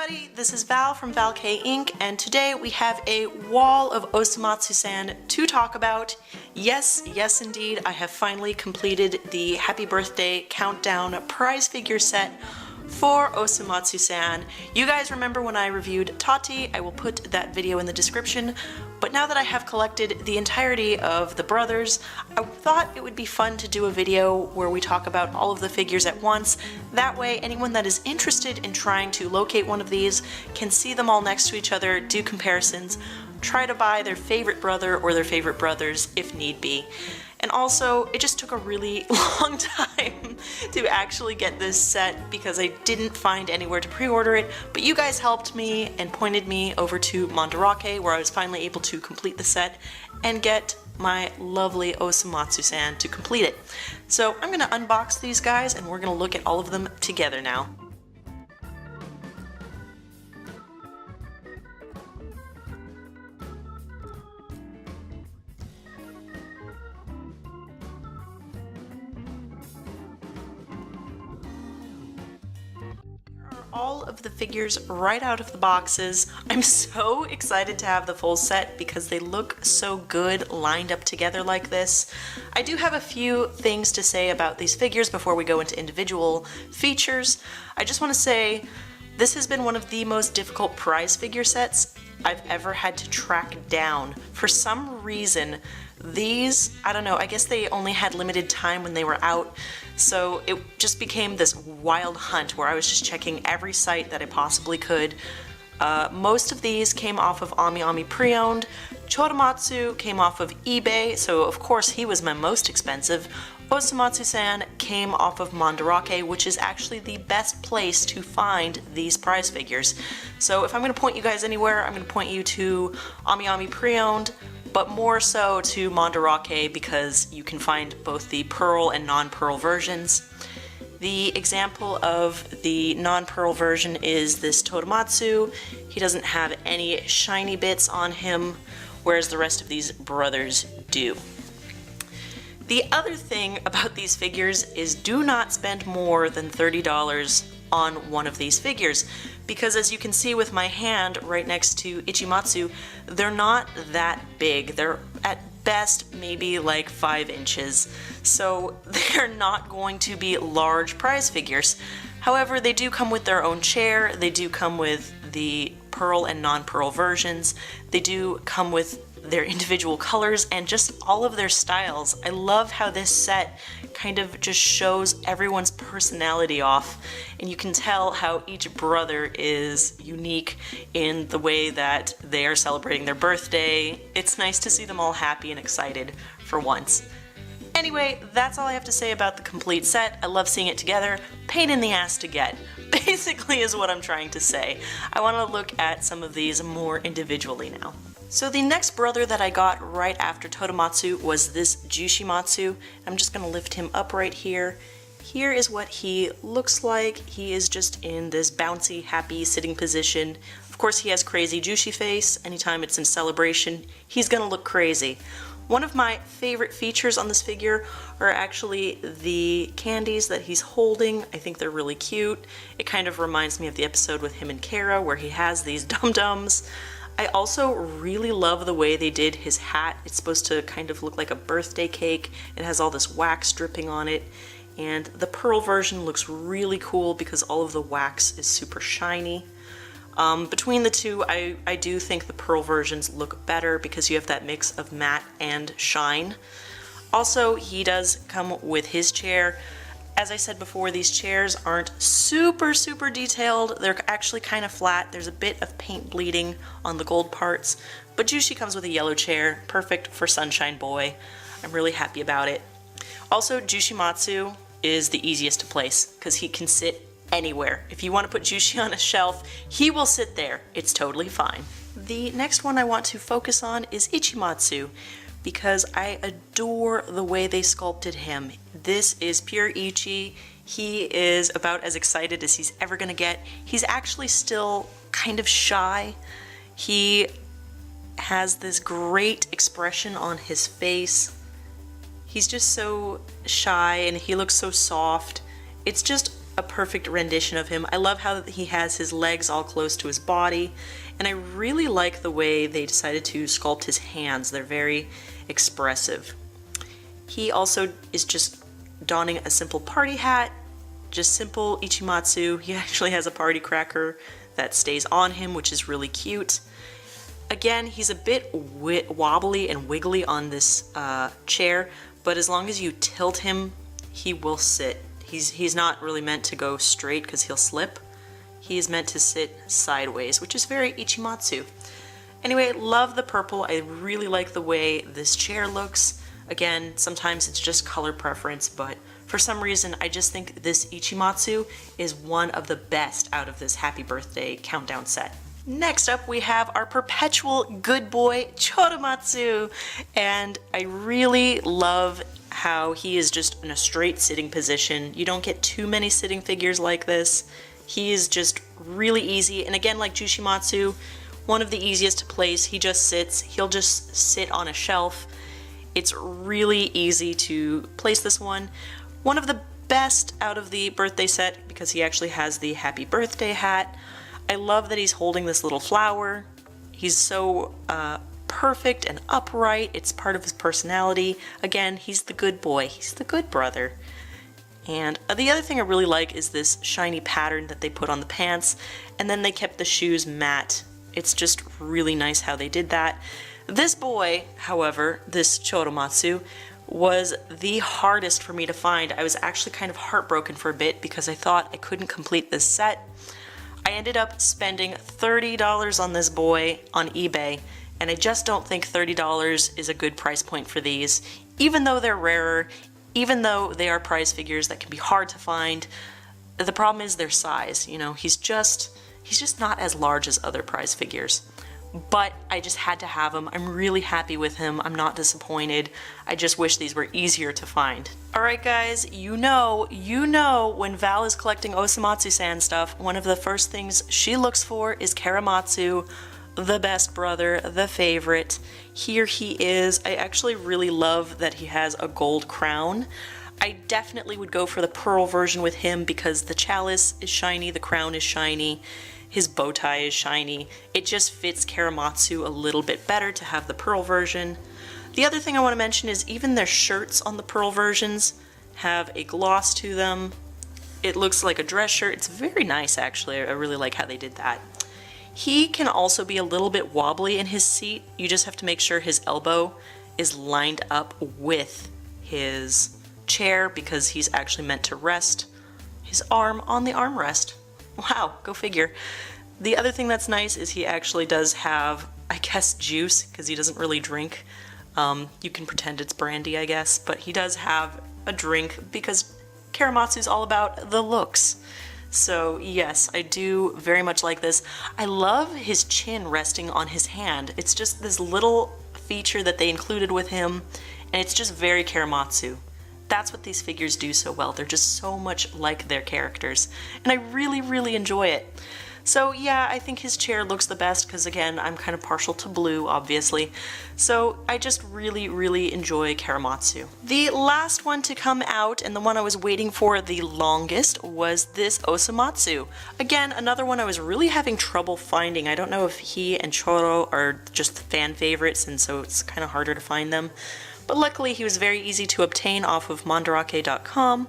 everybody, this is Val from valkayink, and today we have a wall of Osomatsu-san to talk about. Yes, indeed, I have finally completed the Happy Birthday Countdown prize figure set for Osomatsu-san. You guys remember when I reviewed Tati? I will put that video in the description. But now that I have collected the entirety of the brothers, I thought it would be fun to do a video where we talk about all of the figures at once. That way, anyone that is interested in trying to locate one of these can see them all next to each other, do comparisons, try to buy their favorite brother or their favorite brothers if need be. And also, it just took a really long time to actually get this set because I didn't find anywhere to pre-order it, but you guys helped me and pointed me over to Mandarake, where I was finally able to complete the set and get my lovely Osomatsu-san to complete it. So I'm going to unbox these guys and we're going to look at all of them together now. All of the figures right out of the boxes. I'm so excited to have the full set because they look so good lined up together like this. I do have a few things to say about these figures before we go into individual features. I just want to say this has been one of the most difficult prize figure sets I've ever had to track down. For some reason, these, I don't know, I guess they only had limited time when they were out, so it just became this wild hunt where I was just checking every site that I possibly could. Most of these came off of AmiAmi pre-owned. Cho Tamotsu came off of eBay, so of course he was my most expensive. Osomatsu-san came off of Mandarake, which is actually the best place to find these prize figures. So if I'm going to point you guys anywhere, I'm going to point you to AmiAmi pre-owned, but more so to Mandarake because you can find both the pearl and non-pearl versions. The example of the non-pearl version is this Chotu Matsu. He doesn't have any shiny bits on him, whereas the rest of these brothers do. The other thing about these figures is do not spend more than $30 on one of these figures, because as you can see with my hand right next to Ichimatsu, they're not that big. They're at best maybe like 5 inches, so they're not going to be large prize figures. However, they do come with their own chair, they do come with the pearl and non-pearl versions, they do come with their individual colors and just all of their styles. I love how this set kind of just shows everyone's personality off, and you can tell how each brother is unique in the way that they are celebrating their birthday. It's nice to see them all happy and excited for once. Anyway, that's all I have to say about the complete set. I love seeing it together. Pain in the ass to get, basically, is what I'm trying to say. I want to look at some of these more individually now. So the next brother that I got right after Chotu Matsu was this Matsu. I'm just going to lift him up right here. Here is what he looks like. He is just in this bouncy, happy sitting position. Of course, he has crazy Jushi face. Anytime it's in celebration, he's going to look crazy. One of my favorite features on this figure are actually the candies that he's holding. I think they're really cute. It kind of reminds me of the episode with him and Kara where he has these dum-dums. I also really love the way they did his hat. It's supposed to kind of look like a birthday cake. It has all this wax dripping on it. And the pearl version looks really cool because all of the wax is super shiny. Between the two, I do think the pearl versions look better because you have that mix of matte and shine. Also, he does come with his chair. As I said before, these chairs aren't super detailed. They're actually kind of flat. There's a bit of paint bleeding on the gold parts, but Jushi comes with a yellow chair, perfect for Sunshine Boy. I'm really happy about it. Also, Matsu is the easiest to place because he can sit anywhere. If you want to put Jushi on a shelf, he will sit there. It's totally fine. The next one I want to focus on is Ichimatsu, because I adore the way they sculpted him. This is pure Ichi. He is about as excited as he's ever gonna get. He's actually still kind of shy. He has this great expression on his face. He's just so shy and he looks so soft. It's just a perfect rendition of him. I love how he has his legs all close to his body, and I really like the way they decided to sculpt his hands. They're very expressive. He also is just donning a simple party hat, just simple Ichimatsu. He actually has a party cracker that stays on him, which is really cute. Again, he's a bit wobbly and wiggly on this chair, but as long as you tilt him, he will sit. He's not really meant to go straight because he'll slip. He is meant to sit sideways, which is very Ichimatsu. Anyway, love the purple. I really like the way this chair looks. Again, sometimes it's just color preference, but for some reason, I just think this Ichimatsu is one of the best out of this Happy Birthday countdown set. Next up, we have our perpetual good boy, Chotu Matsu, and I really love how he is just in a straight sitting position. You don't get too many sitting figures like this. He is just really easy, and again, like Jushimatsu, one of the easiest to place. He just sits. He'll just sit on a shelf. It's really easy to place this one. One of the best out of the birthday set because he actually has the Happy Birthday hat. I love that he's holding this little flower. He's so perfect and upright. It's part of his personality. Again, he's the good boy. He's the good brother. And the other thing I really like is this shiny pattern that they put on the pants, and then they kept the shoes matte. It's just really nice how they did that. This boy, however, this Chotu Matsu, was the hardest for me to find. I was actually kind of heartbroken for a bit because I thought I couldn't complete this set. I ended up spending $30 on this boy on eBay, and I just don't think $30 is a good price point for these. Even though they're rarer, even though they are prize figures that can be hard to find, the problem is their size. You know, he's just not as large as other prize figures. But I just had to have him. I'm really happy with him. I'm not disappointed. I just wish these were easier to find. Alright guys, you know when Val is collecting Osomatsu-san stuff, one of the first things she looks for is Karamatsu, the best brother, the favorite. Here he is. I actually really love that he has a gold crown. I definitely would go for the pearl version with him because the chalice is shiny, the crown is shiny, his bow tie is shiny. It just fits Karamatsu a little bit better to have the pearl version. The other thing I want to mention is even their shirts on the pearl versions have a gloss to them. It looks like a dress shirt. It's very nice actually. I really like how they did that. He can also be a little bit wobbly in his seat. You just have to make sure his elbow is lined up with his chair because he's actually meant to rest his arm on the armrest. Wow, go figure. The other thing that's nice is he actually does have, I guess, juice, because he doesn't really drink. You can pretend it's brandy, I guess, but he does have a drink because Karamatsu's all about the looks. So yes, I do very much like this. I love his chin resting on his hand. It's just this little feature that they included with him, and it's just very Karamatsu. That's what these figures do so well. They're just so much like their characters, and I really, really enjoy it. So yeah, I think his chair looks the best because again, I'm kind of partial to blue, obviously. So I just really, really enjoy Karamatsu. The last one to come out, and the one I was waiting for the longest, was this Osomatsu. Again, another one I was really having trouble finding. I don't know if he and Choro are just fan favorites, and so it's kind of harder to find them. But luckily he was very easy to obtain off of mandarake.com,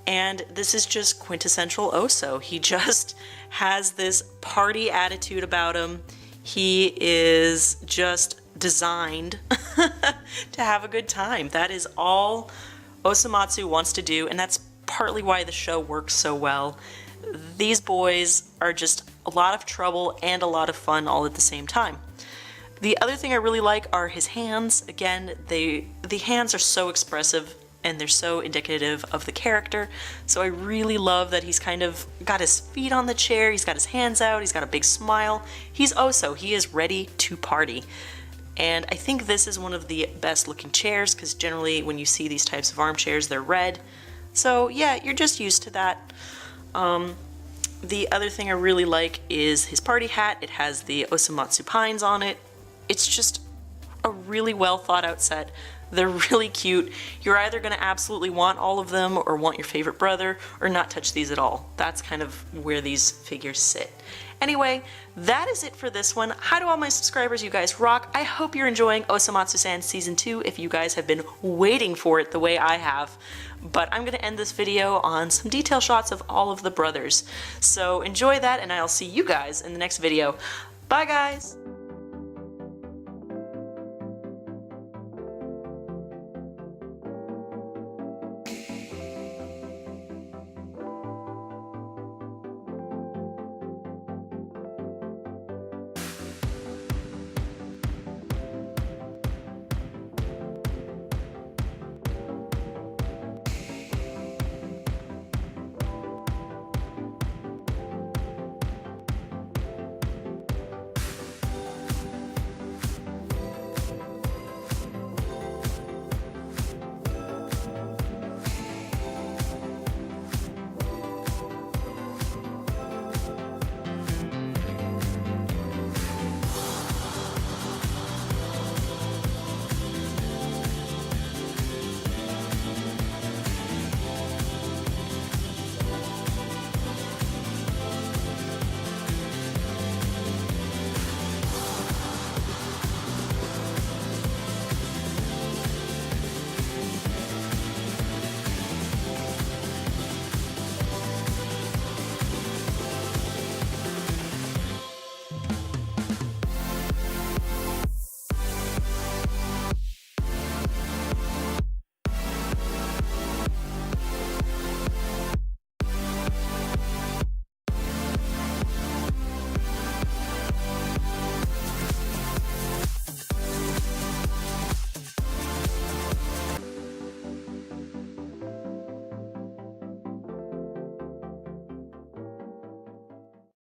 and this is just quintessential Oso. He just has this party attitude about him. He is just designed to have a good time. That is all Osomatsu wants to do, and that's partly why the show works so well. These boys are just a lot of trouble and a lot of fun all at the same time. The other thing I really like are his hands. Again, the hands are so expressive and they're so indicative of the character. So I really love that he's kind of got his feet on the chair, he's got his hands out, he's got a big smile. He's Oso, he is ready to party. And I think this is one of the best looking chairs because generally when you see these types of armchairs, they're red. So yeah, you're just used to that. The other thing I really like is his party hat. It has the Osomatsu pines on it. It's just a really well thought out set. They're really cute. You're either going to absolutely want all of them or want your favorite brother or not touch these at all. That's kind of where these figures sit. Anyway, that is it for this one. Hi to all my subscribers, you guys rock. I hope you're enjoying Osomatsu-san Season 2 if you guys have been waiting for it the way I have. But I'm going to end this video on some detail shots of all of the brothers. So enjoy that, and I'll see you guys in the next video. Bye guys!